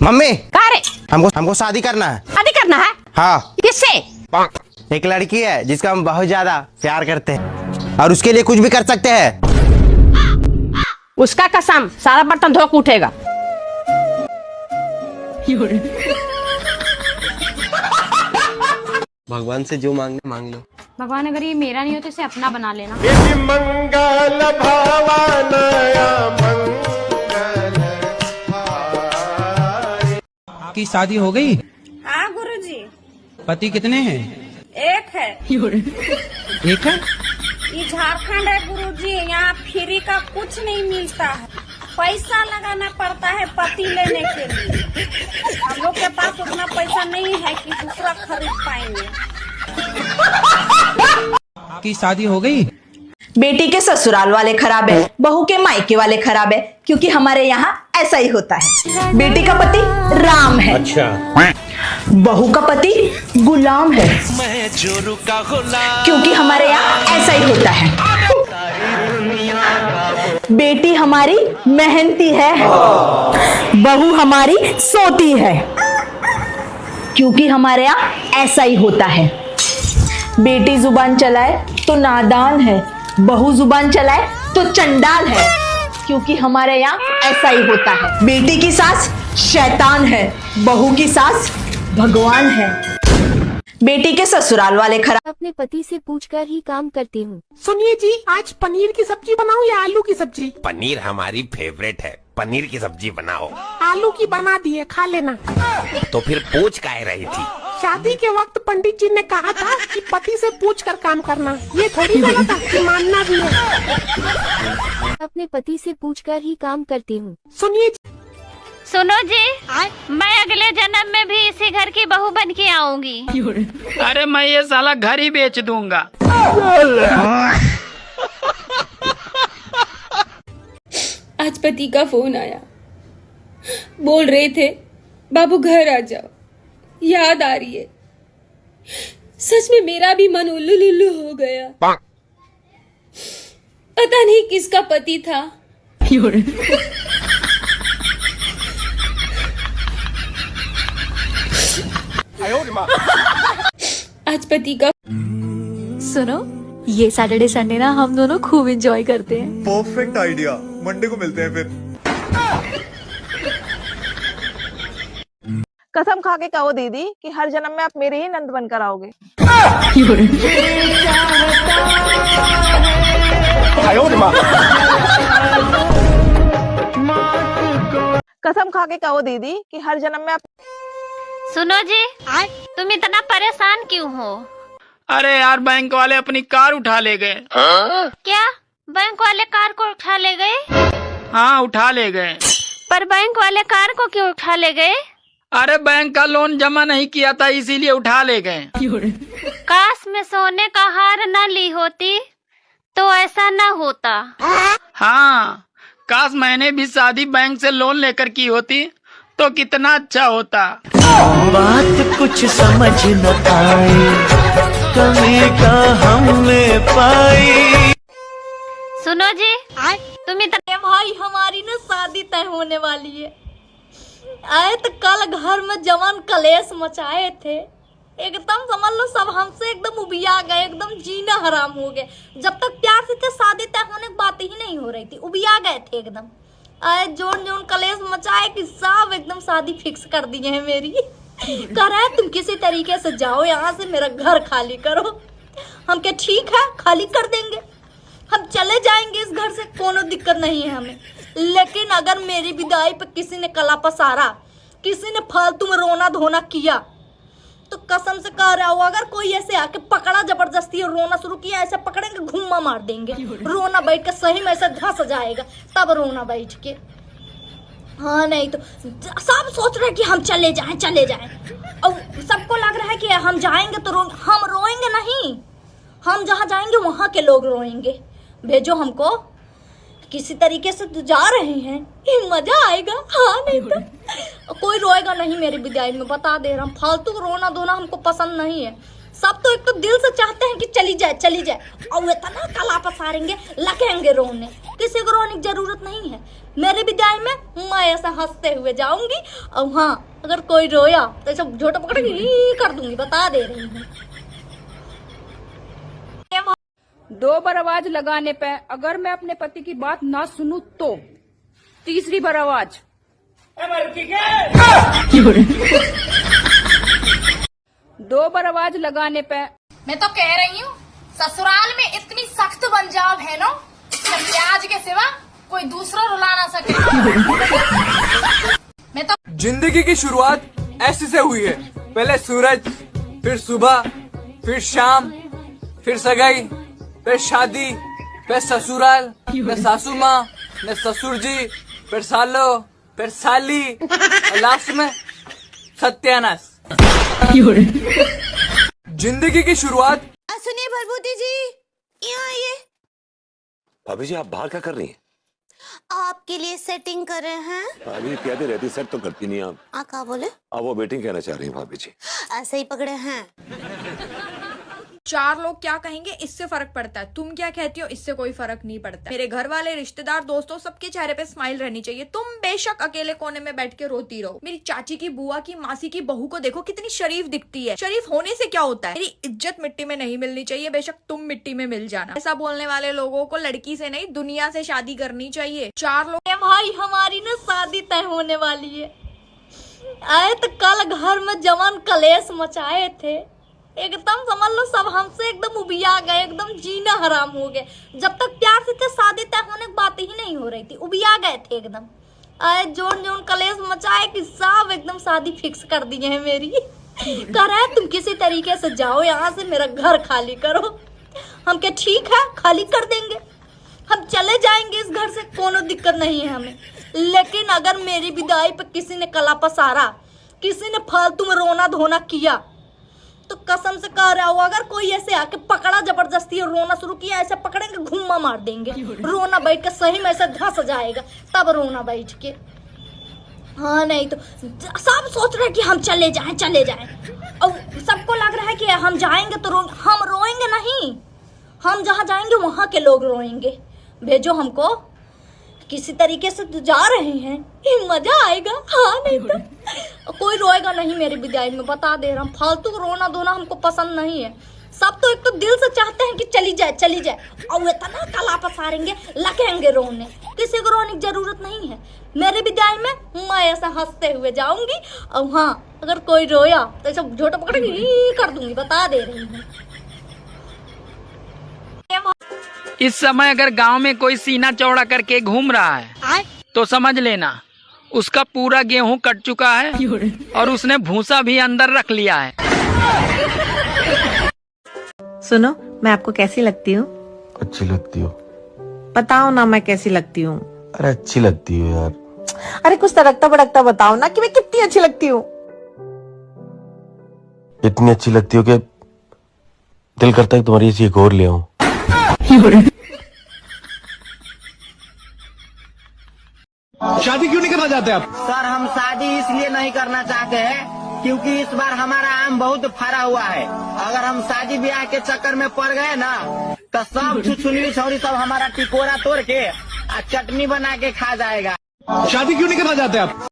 Mummy कहा रे? हमको शादी करना है। शादी करना है? हाँ। किससे? एक लड़की है जिसका हम बहुत ज्यादा प्यार करते हैं और उसके लिए कुछ भी कर सकते हैं। उसका कसम सारा बर्तन धो के उठेगा। भगवान से जो मांगने मांग लो। भगवान अगर ये मेरा नहीं हो तो इसे अपना बना लेना। मंगल भावनाया आपकी शादी हो गई? हाँ गुरुजी। पति कितने हैं? एक है। एक है? ये झारखंड है गुरुजी, यहाँ फ्री का कुछ नहीं मिलता है, पैसा लगाना पड़ता है पति लेने के लिए। हम लोग के पास उतना पैसा नहीं है कि दूसरा खरीद पाएंगे। आपकी शादी हो गई? बेटी के ससुराल वाले खराब है, बहू के मायके वाले खराब है, क्योंकि हमारे यहाँ ऐसा ही होता है। बेटी का पति राम है, अच्छा, बहू का पति गुलाम है, क्योंकि हमारे यहाँ ऐसा ही होता है। बेटी हमारी मेहनती है, बहू हमारी सोती है, क्योंकि हमारे यहाँ ऐसा ही होता है। बेटी जुबान चलाए तो नादान है, बहू जुबान चलाए तो चंडाल है, क्योंकि हमारे यहाँ ऐसा ही होता है। बेटी की सास शैतान है, बहू की सास भगवान है। बेटी के ससुराल वाले खराब। अपने पति से पूछकर ही काम करती हूँ। सुनिए जी, आज पनीर की सब्जी बनाऊं या आलू की सब्जी? पनीर हमारी फेवरेट है, पनीर की सब्जी बनाओ। आलू की बना दी है, खा लेना। तो फिर पूछ काहे रही थी? शादी के वक्त पंडित जी ने कहा था कि पति से पूछ कर काम करना, ये थोड़ी बोला था कि मानना भी है। अपने पति से पूछकर ही काम करती हूँ। सुनिए सुनो जी, मैं अगले जन्म में भी इसी घर की बहू बन के आऊंगी। अरे मैं ये साला घर ही बेच दूंगा। आज पति का फोन आया, बोल रहे थे बाबू घर आ जाओ, याद आ रही है। सच में मेरा भी मन उल्लू लुल्लू हो गया। पता नहीं किसका पति था। आज पति का। सुनो, ये सैटरडे संडे ना हम दोनों खूब एंजॉय करते हैं। परफेक्ट आइडिया, मंडे को मिलते हैं फिर। कसम खा के कहो दीदी कि हर जन्म में आप मेरे ही नंद बनकर आओगे। कसम खा के कहो दीदी कि हर जन्म में आप। सुनो जी, तुम इतना परेशान क्यों हो? अरे यार, बैंक वाले अपनी कार उठा ले गए। क्या बैंक वाले कार को उठा ले गए? हाँ, उठा ले गए। पर बैंक वाले कार को क्यों उठा ले गए? अरे बैंक का लोन जमा नहीं किया था, इसीलिए उठा ले गए। काश मैं सोने का हार न ली होती तो ऐसा न होता। हाँ, काश मैंने भी शादी बैंक से लोन लेकर की होती तो कितना अच्छा होता। बात कुछ समझ न आई, कमी का हमने पाई। सुनो जी, तुम इतना। भाई हमारी ना शादी तय होने वाली है। आए तो कल घर में जवान कलेश मचाए थे, एकदम समझ लो सब हमसे एकदम उबिया गए, एकदम जीना हराम हो गए। जब तक प्यार से थे शादी तय होने की बात ही नहीं हो रही थी, उबिया गए थे एकदम। आए जोन जोन कलेश मचाए कि सब एकदम शादी फिक्स कर दी है मेरी। कह रहा है तुम किसी तरीके से जाओ यहाँ से, मेरा घर खाली करो। हम क्या ठीक है, खाली कर देंगे, हम चले जाएंगे इस घर से, कोनो दिक्कत नहीं है हमें। लेकिन अगर मेरी विदाई पे किसी ने कला पसारा, किसी ने फालतू में रोना धोना किया, तो कसम से कह रहा हूँ अगर कोई ऐसे आके पकड़ा जबरदस्ती और रोना शुरू किया, ऐसे पकड़ेंगे घुम्मा मार देंगे। रोना बैठ के सही में ऐसे धंस जाएगा, तब रोना बैठ के। हाँ नहीं तो सब सोच रहे कि हम चले जाएं चले जाएं, और सबको लग रहा है कि हम जाएंगे तो हम रोएंगे नहीं, हम जहाँ जाएंगे वहाँ के लोग रोएंगे। भेजो हमको, किसी तरीके से तो जा रहे हैं, मजा आएगा। हाँ नहीं तो कोई रोएगा नहीं मेरी विदाई में, बता दे रहा हूँ। फालतू रोना धोना हमको पसंद नहीं है। सब तो एक तो दिल से चाहते हैं कि चली जाए और इतना कला पसारेंगे, लगेंगे रोने। किसी को रोने की जरूरत नहीं है। मेरे विदाई में मैं ऐसा हंसते हुए जाऊंगी और हाँ, अगर कोई रोया तो ऐसा झोटा पकड़ के कर दूंगी, बता दे रही हूँ। 2 बार आवाज लगाने पे अगर मैं अपने पति की बात ना सुनूं तो 3री बार आवाज 2 बार आवाज लगाने पे मैं तो कह रही हूँ ससुराल में इतनी सख्त बन जाओ बहनों, प्याज के सिवा कोई दूसरा रुला ना सके। मैं तो जिंदगी की शुरुआत ऐसे से हुई है, पहले सूरज, फिर सुबह, फिर शाम, फिर सगाई, फिर शादी, फिर ससुराल, फिर सासू माँ, फिर ससुर जी, फिर सालो, फिर साली और लास्ट में सत्यानाश। जिंदगी की शुरुआत। सुनिए भरभूति जी, यहाँ आइए। भाभी जी आप बाहर क्या कर रही हैं? आपके लिए सेटिंग कर रहे हैं। भाभी कहती रहती सेट तो करती नहीं आप। क्या बोले? आप वो बेटिंग कहना चाह रही हैं भाभी जी। ऐसे ही पकड़े हैं। 4 लोग क्या कहेंगे इससे फर्क पड़ता है, तुम क्या कहती हो इससे कोई फर्क नहीं पड़ता। मेरे घर वाले, रिश्तेदार, दोस्तों सबके चेहरे पे स्माइल रहनी चाहिए। तुम बेशक अकेले कोने में बैठ के रोती रहो। मेरी चाची की, बुआ की, मासी की बहू को देखो कितनी शरीफ दिखती है। शरीफ होने से क्या होता है? मेरी इज्जत मिट्टी में नहीं मिलनी चाहिए, बेशक तुम मिट्टी में मिल जाना। ऐसा बोलने वाले लोगों को लड़की से नहीं दुनिया से शादी करनी चाहिए। 4 लोग। भाई हमारी ना शादी तय होने वाली है। आए तो कल घर में जवान कलेश मचाए थे, एकदम समझ लो सब हमसे एकदम उबिया गए, एकदम जीना हराम हो गए। जब तक प्यार से थे शादी तय होने की बात ही नहीं हो रही थी, उबिया गए थे एकदम। आए जोन कलेश मचाए कि सब एकदम शादी फिक्स कर दी है मेरी। कह रहा है तुम किसी तरीके से जाओ यहाँ से, मेरा घर खाली करो। हम क्या ठीक है, खाली कर देंगे, हम चले जाएंगे इस घर से, कोनो दिक्कत नहीं है हमें। लेकिन अगर मेरी विदाई पे किसी ने कला पसारा, किसी ने फालतू में रोना धोना किया, तो कसम से कह रहा हूँ अगर कोई ऐसे आके पकड़ा जबरदस्ती और रोना शुरू किया, ऐसे पकड़ेंगे घुम्मा मार देंगे। रोना बैठ के सही में ऐसे धंस जाएगा, तब रोना बैठ के। हाँ नहीं तो सब सोच रहे हैं कि हम चले जाएं और सबको लग रहा है कि हम जाएंगे तो हम रोएंगे नहीं, हम जहाँ जाएंगे वहाँ के लोग रोएंगे। भेजो हमको, किसी तरीके से तो जा रहे हैं, मजा आएगा। हाँ नहीं तो कोई रोएगा नहीं मेरी विदाई में, बता दे रहा हूँ। फालतू रोना धोना हमको पसंद नहीं है। सब तो एक तो दिल से चाहते हैं कि चली जाए और इतना कला पसारेंगे, लगेंगे रोने। किसी को रोने की जरूरत नहीं है। मेरे विदाई में मैं ऐसा हंसते हुए जाऊंगी और हाँ, अगर कोई रोया तो ऐसा झोटा पकड़ के कर दूंगी, बता दे रही हूँ। इस समय अगर गांव में कोई सीना चौड़ा करके घूम रहा है तो समझ लेना उसका पूरा गेहूं कट चुका है और उसने भूसा भी अंदर रख लिया है। सुनो, मैं आपको कैसी लगती हूँ? अच्छी लगती हो। बताओ ना मैं कैसी लगती हूँ? अरे अच्छी लगती हो यार। अरे कुछ तड़कता भड़कता बताओ ना कि मैं कितनी अच्छी लगती हूँ। इतनी अच्छी लगती हो कि दिल करता है तुम्हारी ऐसी एक और ले आऊं। शादी क्यों नहीं करना चाहते आप? सर हम शादी इसलिए नहीं करना चाहते हैं क्योंकि इस बार हमारा आम बहुत फरा हुआ है। अगर हम शादी ब्याह के चक्कर में पड़ गए ना तो सब छुछुली छौरी सब हमारा टिकोरा तोड़ के चटनी बना के खा जाएगा। शादी क्यों नहीं करना चाहते आप?